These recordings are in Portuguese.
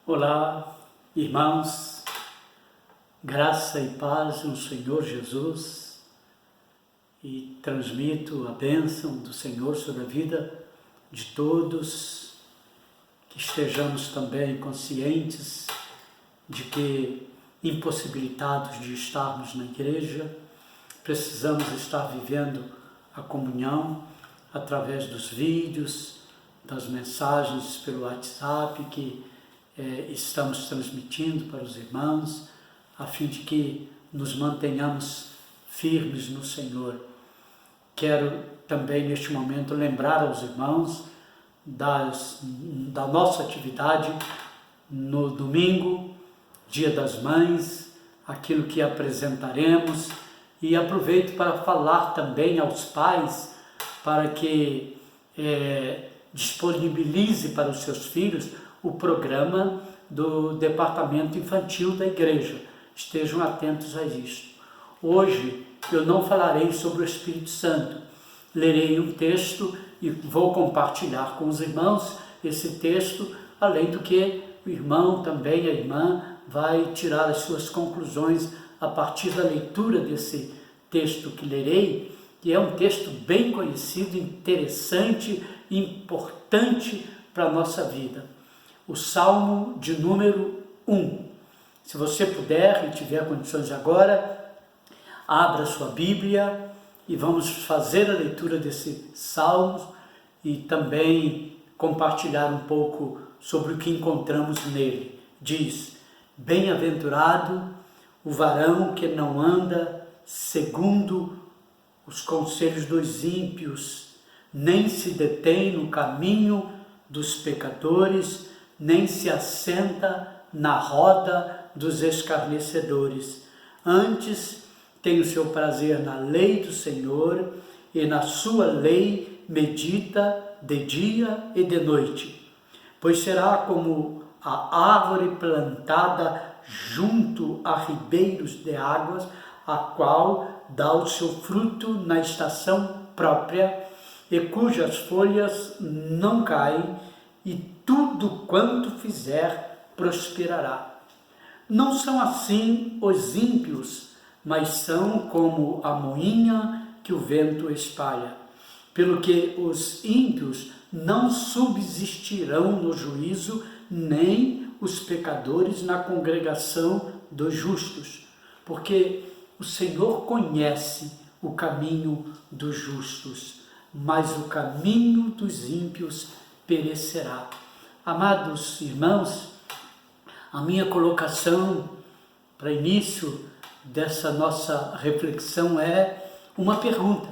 Olá, irmãos, graça e paz no Senhor Jesus, e transmito a bênção do Senhor sobre a vida de todos, que estejamos também conscientes de que, impossibilitados de estarmos na igreja, precisamos estar vivendo a comunhão através dos vídeos, das mensagens pelo WhatsApp que estamos transmitindo para os irmãos, a fim de que nos mantenhamos firmes no Senhor. Quero também neste momento lembrar aos irmãos da nossa atividade no domingo, Dia das Mães, aquilo que apresentaremos, e aproveito para falar também aos pais para que disponibilize para os seus filhos o programa do Departamento Infantil da Igreja. Estejam atentos a isso. Hoje eu não falarei sobre o Espírito Santo. Lerei um texto e vou compartilhar com os irmãos esse texto, além do que o irmão também, a irmã, vai tirar as suas conclusões a partir da leitura desse texto que lerei, que é um texto bem conhecido, interessante, importante para a nossa vida. O Salmo de número 1. Se você puder e tiver condições agora, abra sua Bíblia e vamos fazer a leitura desse Salmo e também compartilhar um pouco sobre o que encontramos nele. Diz: bem-aventurado o varão que não anda segundo os conselhos dos ímpios, nem se detém no caminho dos pecadores, nem se assenta na roda dos escarnecedores. Antes tem o seu prazer na lei do Senhor, e na sua lei medita de dia e de noite. Pois será como a árvore plantada junto a ribeiros de águas, a qual dá o seu fruto na estação própria, e cujas folhas não caem, e tudo quanto fizer prosperará. Não são assim os ímpios, mas são como a moinha que o vento espalha. Pelo que os ímpios não subsistirão no juízo, nem os pecadores na congregação dos justos. Porque o Senhor conhece o caminho dos justos, mas o caminho dos ímpios perecerá. Amados irmãos, a minha colocação para início dessa nossa reflexão é uma pergunta: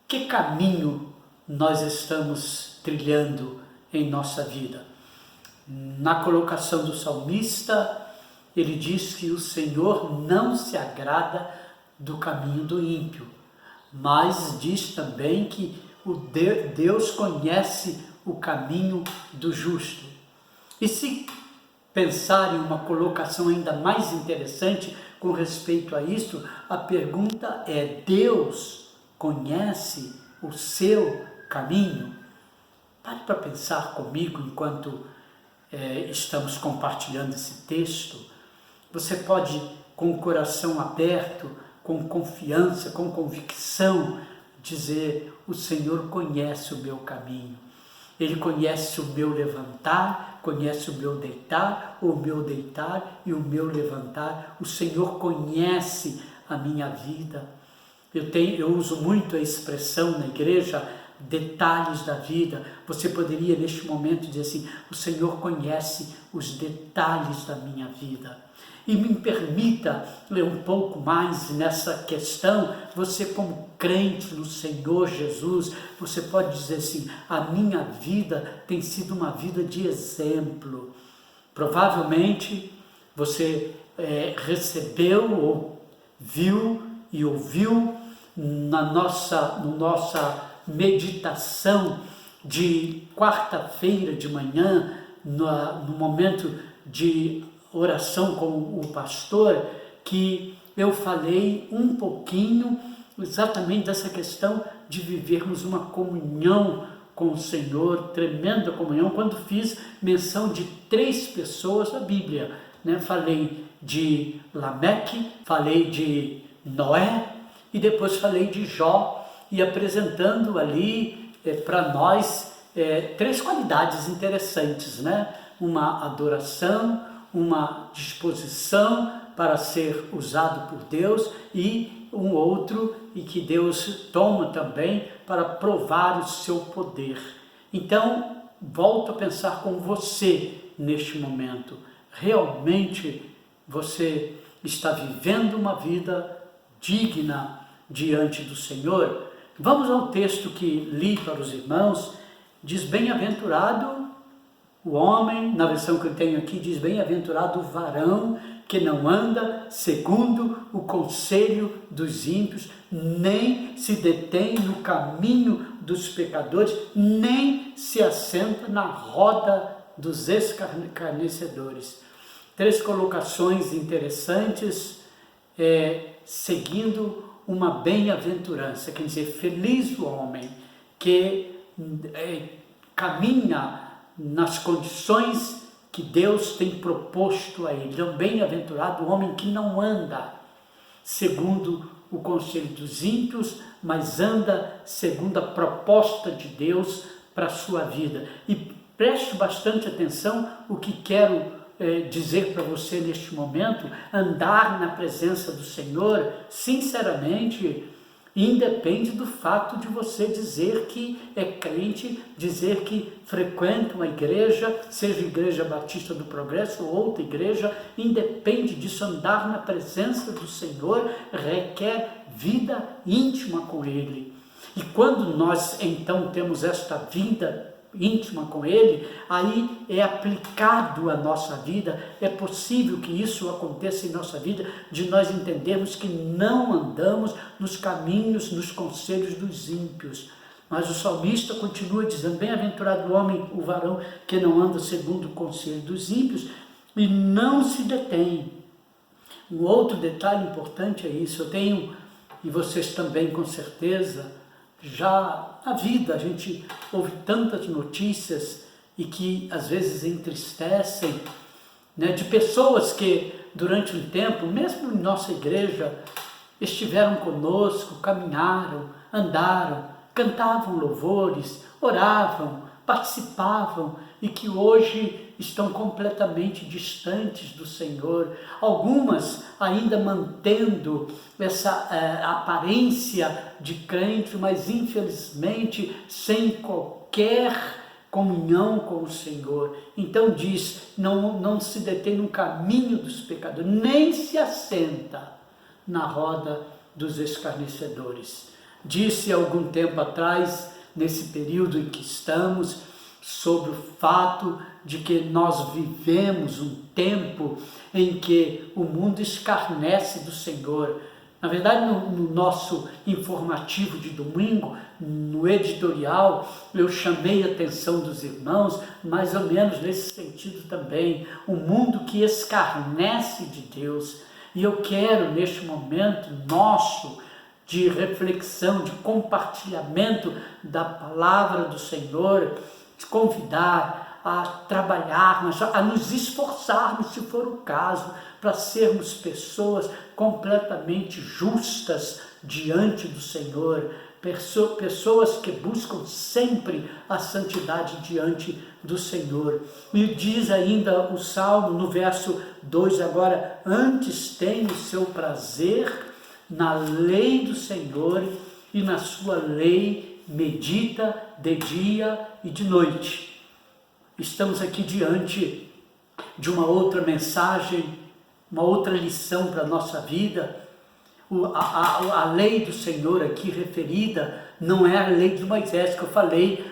que caminho nós estamos trilhando em nossa vida? Na colocação do salmista, ele diz que o Senhor não se agrada do caminho do ímpio, mas diz também que Deus conhece o caminho do justo. E se pensar em uma colocação ainda mais interessante com respeito a isso, a pergunta é: Deus conhece o seu caminho? Pare para pensar comigo enquanto estamos compartilhando esse texto. Você pode, com o coração aberto, com confiança, com convicção, dizer: o Senhor conhece o meu caminho. Ele conhece o meu levantar, conhece o meu deitar e o meu levantar. O Senhor conhece a minha vida. Eu uso muito a expressão na igreja, detalhes da vida. Você poderia neste momento dizer assim: o Senhor conhece os detalhes da minha vida. E me permita ler um pouco mais nessa questão. Você, como crente no Senhor Jesus, você pode dizer assim: a minha vida tem sido uma vida de exemplo. Provavelmente você recebeu ou viu e ouviu na nossa meditação de quarta-feira de manhã, no momento de oração com o pastor, que eu falei um pouquinho exatamente dessa questão de vivermos uma comunhão com o Senhor, tremenda comunhão, quando fiz menção de 3 pessoas da Bíblia, né? Falei de Lameque, falei de Noé e depois falei de Jó, e apresentando ali para nós 3 qualidades interessantes, né? Uma adoração, uma disposição para ser usado por Deus e um outro e que Deus toma também para provar o seu poder. Então, volto a pensar com você neste momento. Realmente você está vivendo uma vida digna diante do Senhor? Vamos ao texto que li para os irmãos. Diz: bem-aventurado o homem, na versão que eu tenho aqui, diz: bem-aventurado o varão que não anda segundo o conselho dos ímpios, nem se detém no caminho dos pecadores, nem se assenta na roda dos escarnecedores. 3 colocações interessantes, seguindo uma bem-aventurança, quer dizer, feliz o homem que caminha nas condições que Deus tem proposto a ele. Então, bem-aventurado o homem que não anda segundo o conselho dos ímpios, mas anda segundo a proposta de Deus para a sua vida. E preste bastante atenção o que quero dizer para você neste momento. Andar na presença do Senhor, sinceramente, independe do fato de você dizer que é crente, dizer que frequenta uma igreja, seja a Igreja Batista do Progresso ou outra igreja, independe disso. Andar na presença do Senhor requer vida íntima com Ele. E quando nós então temos esta vida íntima com Ele, aí é aplicado à nossa vida, é possível que isso aconteça em nossa vida, de nós entendermos que não andamos nos caminhos, nos conselhos dos ímpios. Mas o salmista continua dizendo: bem-aventurado o homem, o varão, que não anda segundo o conselho dos ímpios e não se detém. Um outro detalhe importante é isso. Eu tenho, e vocês também com certeza, já na vida a gente ouve tantas notícias e que às vezes entristecem, né, de pessoas que durante um tempo, mesmo em nossa igreja, estiveram conosco, caminharam, andaram, cantavam louvores, oravam, participavam e que hoje estão completamente distantes do Senhor. Algumas ainda mantendo essa aparência de crente, mas infelizmente sem qualquer comunhão com o Senhor. Então diz: não se detém no caminho dos pecadores, nem se assenta na roda dos escarnecedores. Disse algum tempo atrás, nesse período em que estamos, sobre o fato de que nós vivemos um tempo em que o mundo escarnece do Senhor. Na verdade, no nosso informativo de domingo, no editorial, eu chamei a atenção dos irmãos, mais ou menos nesse sentido também, um mundo que escarnece de Deus. E eu quero, neste momento nosso, de reflexão, de compartilhamento da palavra do Senhor, te convidar a trabalharmos, a nos esforçarmos, se for o caso, para sermos pessoas completamente justas diante do Senhor, pessoas que buscam sempre a santidade diante do Senhor. E diz ainda o Salmo, no verso 2 agora: antes tem o seu prazer na lei do Senhor, e na sua lei medita de dia e de noite. Estamos aqui diante de uma outra mensagem, uma outra lição para a nossa vida. A lei do Senhor aqui referida não é a lei de Moisés, que eu falei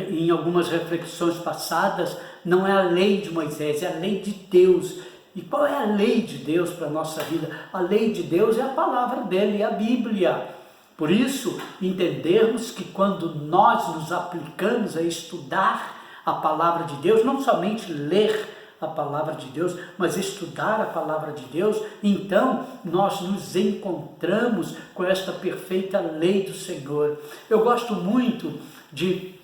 em algumas reflexões passadas. Não é a lei de Moisés, é a lei de Deus. E qual é a lei de Deus para a nossa vida? A lei de Deus é a palavra dele, é a Bíblia. Por isso, entendermos que quando nós nos aplicamos a estudar a palavra de Deus, não somente ler a palavra de Deus, mas estudar a palavra de Deus, então nós nos encontramos com esta perfeita lei do Senhor. Eu gosto muito de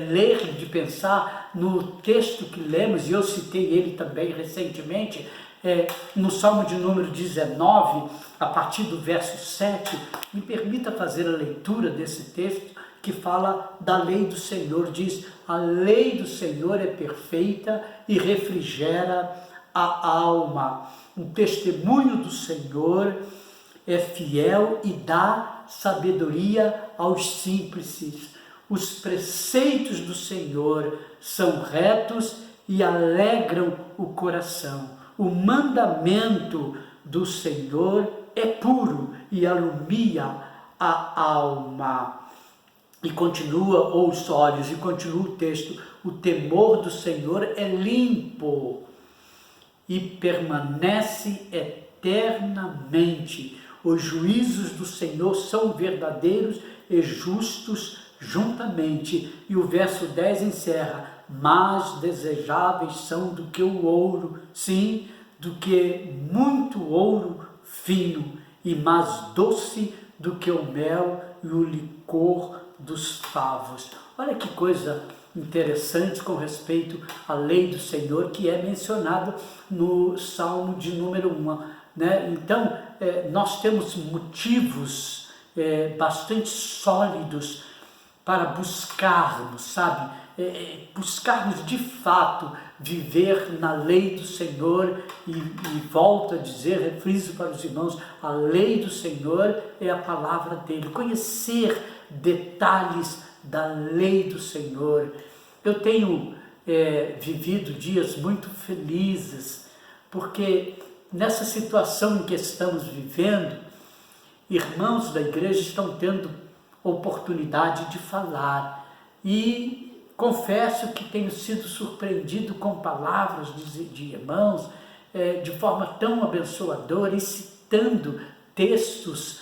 ler, de pensar no texto que lemos, e eu citei ele também recentemente, no Salmo de número 19, a partir do verso 7, me permita fazer a leitura desse texto que fala da lei do Senhor. Diz: a lei do Senhor é perfeita e refrigera a alma. O testemunho do Senhor é fiel e dá sabedoria aos simples. Os preceitos do Senhor são retos e alegram o coração. O mandamento do Senhor é puro e alumia a alma. E continua, ou os olhos, e continua o texto: o temor do Senhor é limpo e permanece eternamente. Os juízos do Senhor são verdadeiros e justos juntamente. E o verso 10 encerra: mais desejáveis são do que o ouro, sim, do que muito ouro fino, e mais doce do que o mel e o licor dos favos. Olha que coisa interessante com respeito à lei do Senhor, que é mencionado no Salmo de número 1. Né? Então, nós temos motivos bastante sólidos para buscarmos, sabe? Buscarmos de fato viver na lei do Senhor, e volto a dizer, refriso para os irmãos, a lei do Senhor é a palavra dele, conhecer detalhes da lei do Senhor. Eu tenho vivido dias muito felizes, porque nessa situação em que estamos vivendo, irmãos da igreja estão tendo oportunidade de falar, e confesso que tenho sido surpreendido com palavras de irmãos de forma tão abençoadora, e citando textos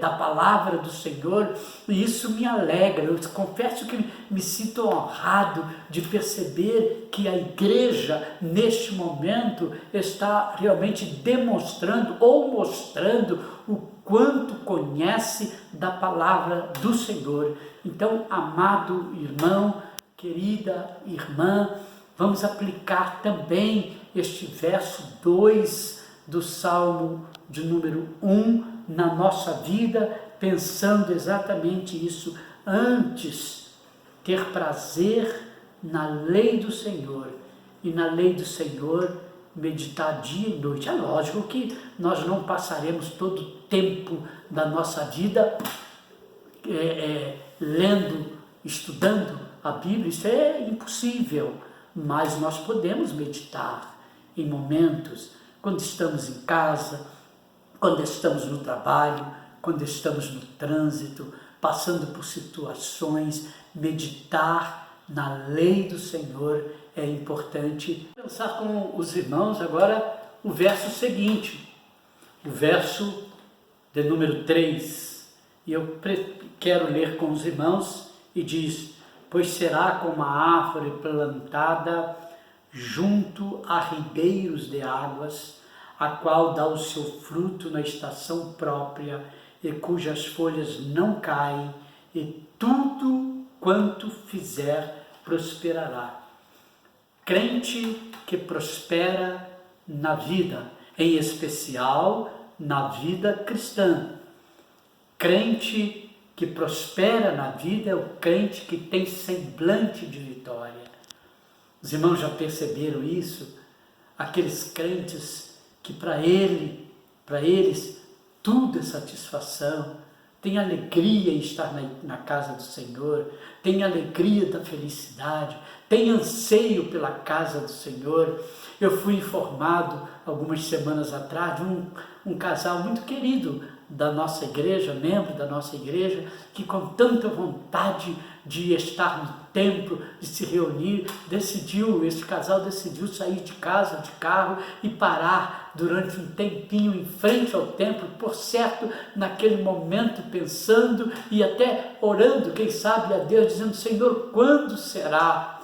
da palavra do Senhor, e isso me alegra. Eu confesso que me sinto honrado de perceber que a igreja neste momento está realmente demonstrando ou mostrando o quanto conhece da palavra do Senhor. Então, amado irmão, querida irmã, vamos aplicar também este verso 2 do Salmo de número 1 na nossa vida, pensando exatamente isso: antes ter prazer na lei do Senhor, e na lei do Senhor meditar dia e noite. É lógico que nós não passaremos todo o tempo da nossa vida lendo, estudando a Bíblia, isso é impossível, mas nós podemos meditar em momentos, quando estamos em casa, quando estamos no trabalho, quando estamos no trânsito, passando por situações. Meditar na lei do Senhor é importante. Vou pensar com os irmãos agora o verso seguinte, o verso de número 3, e eu quero ler com os irmãos, e diz: pois será como a árvore plantada junto a ribeiros de águas, a qual dá o seu fruto na estação própria, e cujas folhas não caem, e tudo quanto fizer prosperará. Crente que prospera na vida, em especial na vida cristã. Crente que prospera na vida é o crente que tem semblante de vitória. Os irmãos já perceberam isso? Aqueles crentes que para eles tudo é satisfação, tem alegria em estar na casa do Senhor, tem alegria da felicidade, tem anseio pela casa do Senhor. Eu fui informado algumas semanas atrás de um casal muito querido da nossa igreja, membro da nossa igreja, que com tanta vontade de estar no templo, de se reunir, esse casal decidiu sair de casa, de carro, e parar durante um tempinho em frente ao templo, por certo, naquele momento pensando e até orando, quem sabe, a Deus, dizendo: Senhor, quando será?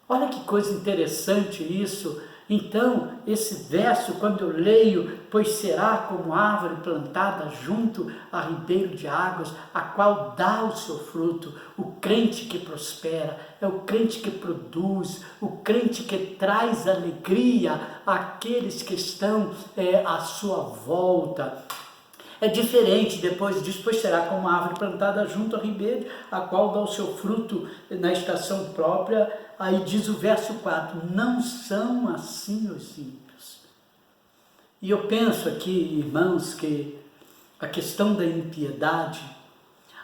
Olha que coisa interessante isso. Então, esse verso, quando eu leio, pois será como árvore plantada junto a ribeiro de águas, a qual dá o seu fruto. O crente que prospera é o crente que produz, o crente que traz alegria àqueles que estão à sua volta. É diferente, depois disso, pois será como árvore plantada junto a ribeiro, a qual dá o seu fruto na estação própria. Aí diz o verso 4, não são assim os ímpios. E eu penso aqui, irmãos, que a questão da impiedade,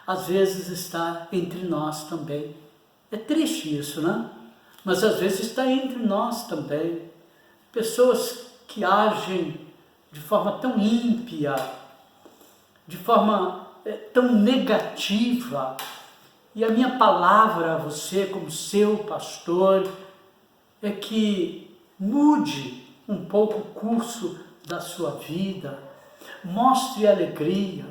às vezes está entre nós também. É triste isso, né? Mas às vezes está entre nós também. Pessoas que agem de forma tão ímpia, de forma tão negativa. E a minha palavra a você, como seu pastor, é que mude um pouco o curso da sua vida, mostre alegria,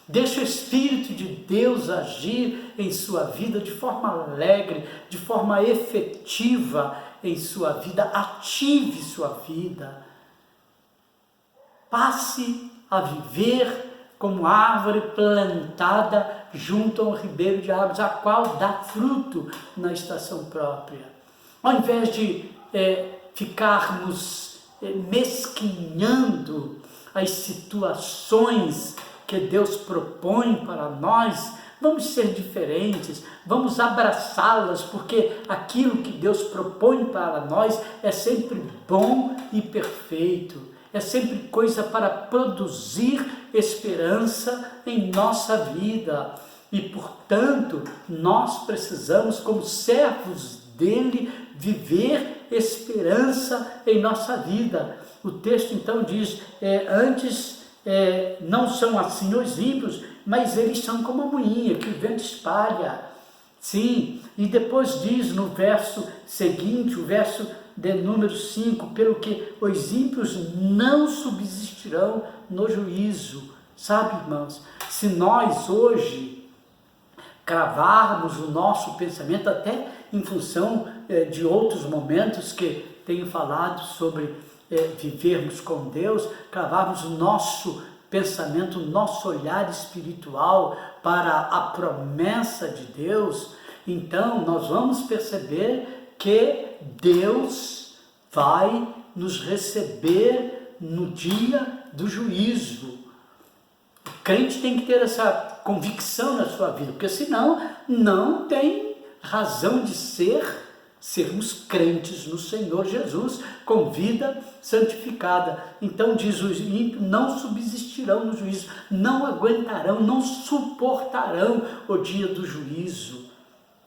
deixe o Espírito de Deus agir em sua vida de forma alegre, de forma efetiva em sua vida, ative sua vida, passe a viver como árvore plantada junto ao ribeiro de águas, a qual dá fruto na estação própria. Ao invés de ficarmos mesquinhando as situações que Deus propõe para nós, vamos ser diferentes, vamos abraçá-las, porque aquilo que Deus propõe para nós é sempre bom e perfeito. É sempre coisa para produzir esperança em nossa vida. E, portanto, nós precisamos, como servos dele, viver esperança em nossa vida. O texto, então, diz, antes não são assim os ímpios, mas eles são como a moinha que o vento espalha. Sim, e depois diz no verso seguinte, o verso de número 5, pelo que os ímpios não subsistirão no juízo. Sabe, irmãos, se nós hoje cravarmos o nosso pensamento, até em função de outros momentos que tenho falado sobre vivermos com Deus, cravarmos o nosso pensamento, o nosso olhar espiritual para a promessa de Deus, então nós vamos perceber que Deus vai nos receber no dia do juízo. O crente tem que ter essa convicção na sua vida, porque senão não tem razão de sermos crentes no Senhor Jesus, com vida santificada. Então diz, os ímpios não subsistirão no juízo, não aguentarão, não suportarão o dia do juízo.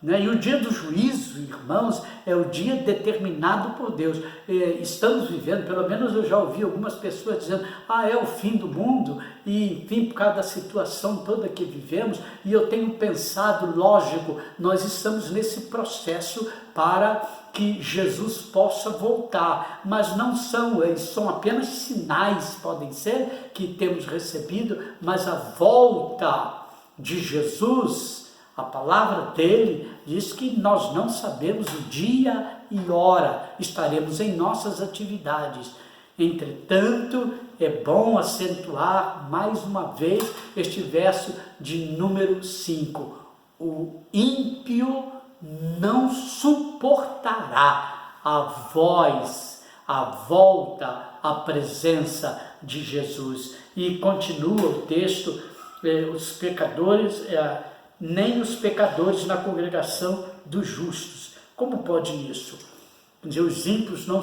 E o dia do juízo, irmãos, é o dia determinado por Deus. Estamos vivendo, pelo menos eu já ouvi algumas pessoas dizendo, é o fim do mundo, e enfim, por causa da situação toda que vivemos, e eu tenho pensado, lógico, nós estamos nesse processo para que Jesus possa voltar, mas não são apenas sinais, podem ser, que temos recebido, mas a volta de Jesus, a palavra dele diz que nós não sabemos o dia e hora, estaremos em nossas atividades. Entretanto, é bom acentuar mais uma vez este verso de número 5. O ímpio não suportará a voz, a volta, a presença de Jesus. E continua o texto, os pecadores... nem os pecadores na congregação dos justos. Como pode isso? Os ímpios não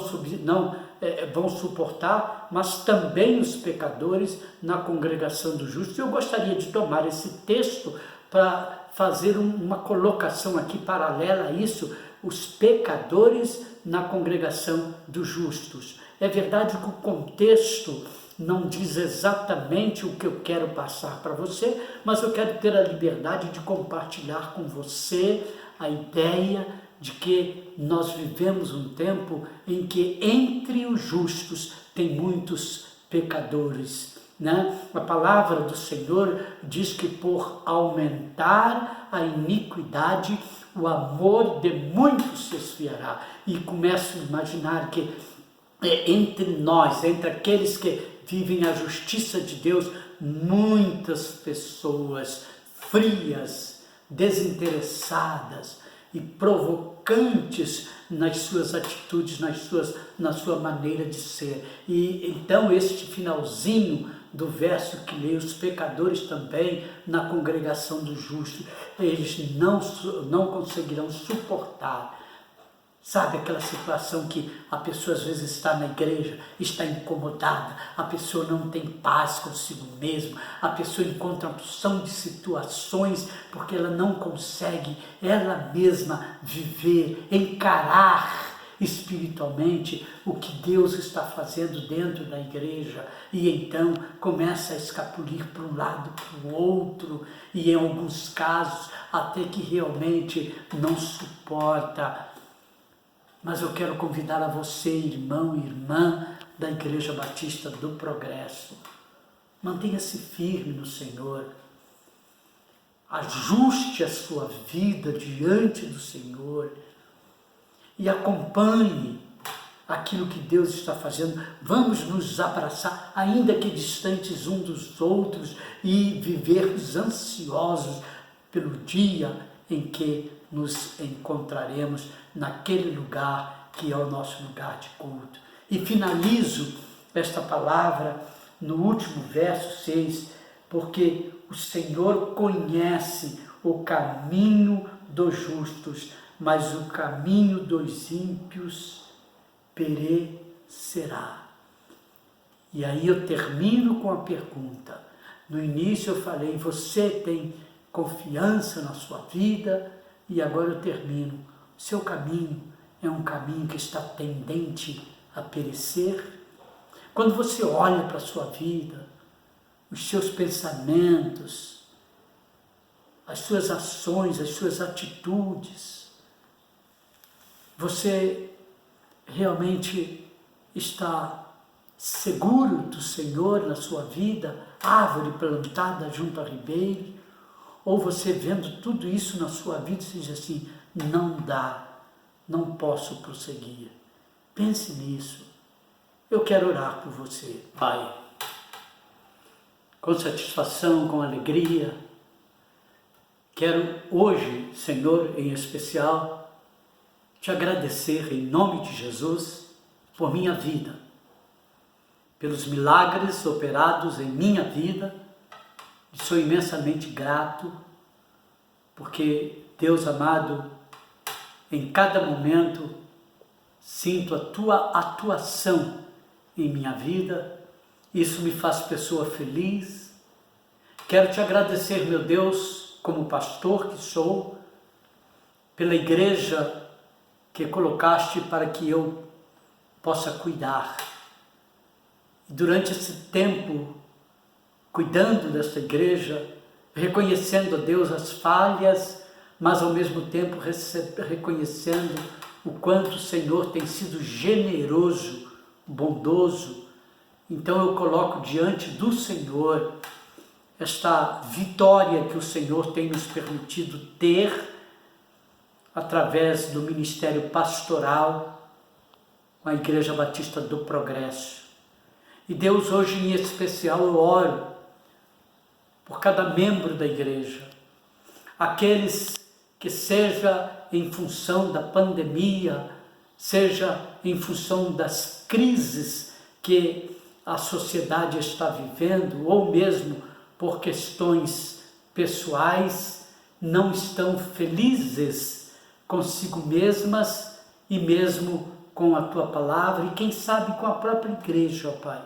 vão suportar, mas também os pecadores na congregação dos justos. Eu gostaria de tomar esse texto para fazer uma colocação aqui paralela a isso, os pecadores na congregação dos justos. É verdade que o contexto não diz exatamente o que eu quero passar para você, mas eu quero ter a liberdade de compartilhar com você a ideia de que nós vivemos um tempo em que entre os justos tem muitos pecadores. A palavra do Senhor diz que por aumentar a iniquidade, o amor de muitos se esfriará. E começo a imaginar que entre nós, entre aqueles que vivem a justiça de Deus, muitas pessoas frias, desinteressadas e provocantes nas suas atitudes, na sua maneira de ser. E então este finalzinho do verso que lê, os pecadores também na congregação dos justos, eles não conseguirão suportar. Sabe aquela situação que a pessoa às vezes está na igreja, está incomodada, a pessoa não tem paz consigo mesma, a pessoa encontra uma opção de situações porque ela não consegue ela mesma viver, encarar espiritualmente o que Deus está fazendo dentro da igreja, e então começa a escapulir para um lado, para o outro, e em alguns casos até que realmente não suporta. Mas eu quero convidar a você, irmão e irmã da Igreja Batista do Progresso, mantenha-se firme no Senhor, ajuste a sua vida diante do Senhor e acompanhe aquilo que Deus está fazendo. Vamos nos abraçar, ainda que distantes uns dos outros, e vivermos ansiosos pelo dia em que nos encontraremos naquele lugar que é o nosso lugar de culto. E finalizo esta palavra no último verso 6, porque o Senhor conhece o caminho dos justos, mas o caminho dos ímpios perecerá. E aí eu termino com a pergunta. No início eu falei, você tem confiança na sua vida? E agora eu termino. Seu caminho é um caminho que está tendente a perecer? Quando você olha para a sua vida, os seus pensamentos, as suas ações, as suas atitudes, você realmente está seguro do Senhor na sua vida, árvore plantada junto a ribeiro? Ou você vendo tudo isso na sua vida e diz assim, não dá, não posso prosseguir? Pense nisso. Eu quero orar por você. Pai, com satisfação, com alegria, quero hoje, Senhor, em especial, te agradecer em nome de Jesus por minha vida, pelos milagres operados em minha vida. E sou imensamente grato, porque, Deus amado, em cada momento sinto a tua atuação em minha vida. Isso me faz pessoa feliz. Quero te agradecer, meu Deus, como pastor que sou, pela igreja que colocaste para que eu possa cuidar. E durante esse tempo, cuidando dessa igreja, reconhecendo a Deus as falhas, mas ao mesmo tempo reconhecendo o quanto o Senhor tem sido generoso, bondoso. Então eu coloco diante do Senhor esta vitória que o Senhor tem nos permitido ter através do ministério pastoral com a Igreja Batista do Progresso. E Deus, hoje em especial eu oro por cada membro da igreja, aqueles que, seja em função da pandemia, seja em função das crises que a sociedade está vivendo, ou mesmo por questões pessoais, não estão felizes consigo mesmas e mesmo com a tua palavra, e quem sabe com a própria igreja, ó Pai.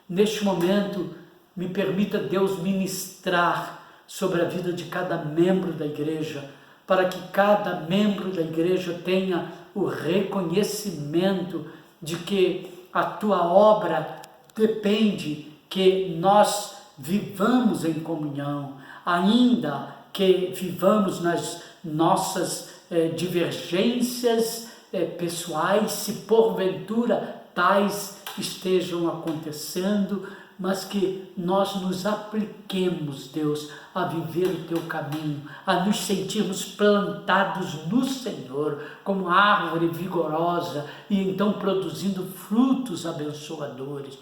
Neste momento, me permita, Deus, ministrar sobre a vida de cada membro da igreja, para que cada membro da igreja tenha o reconhecimento de que a tua obra depende que nós vivamos em comunhão, ainda que vivamos nas nossas divergências pessoais, se porventura tais estejam acontecendo, mas que nós nos apliquemos, Deus, a viver o Teu caminho, a nos sentirmos plantados no Senhor, como árvore vigorosa e então produzindo frutos abençoadores.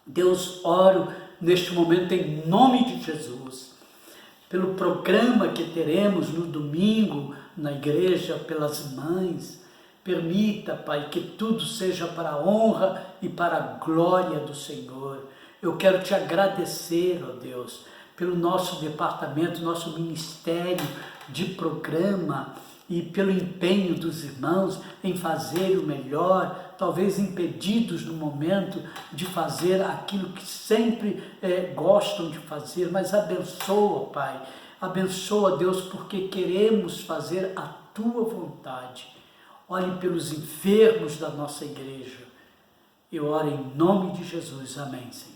Deus, oro neste momento em nome de Jesus, pelo programa que teremos no domingo na igreja, pelas mães. Permita, Pai, que tudo seja para a honra e para a glória do Senhor. Eu quero te agradecer, ó Deus, pelo nosso departamento, nosso ministério de programa e pelo empenho dos irmãos em fazer o melhor, talvez impedidos no momento de fazer aquilo que sempre gostam de fazer, mas abençoa, Pai, abençoa, Deus, porque queremos fazer a Tua vontade. Olhe pelos enfermos da nossa igreja. Eu oro em nome de Jesus. Amém, Senhor.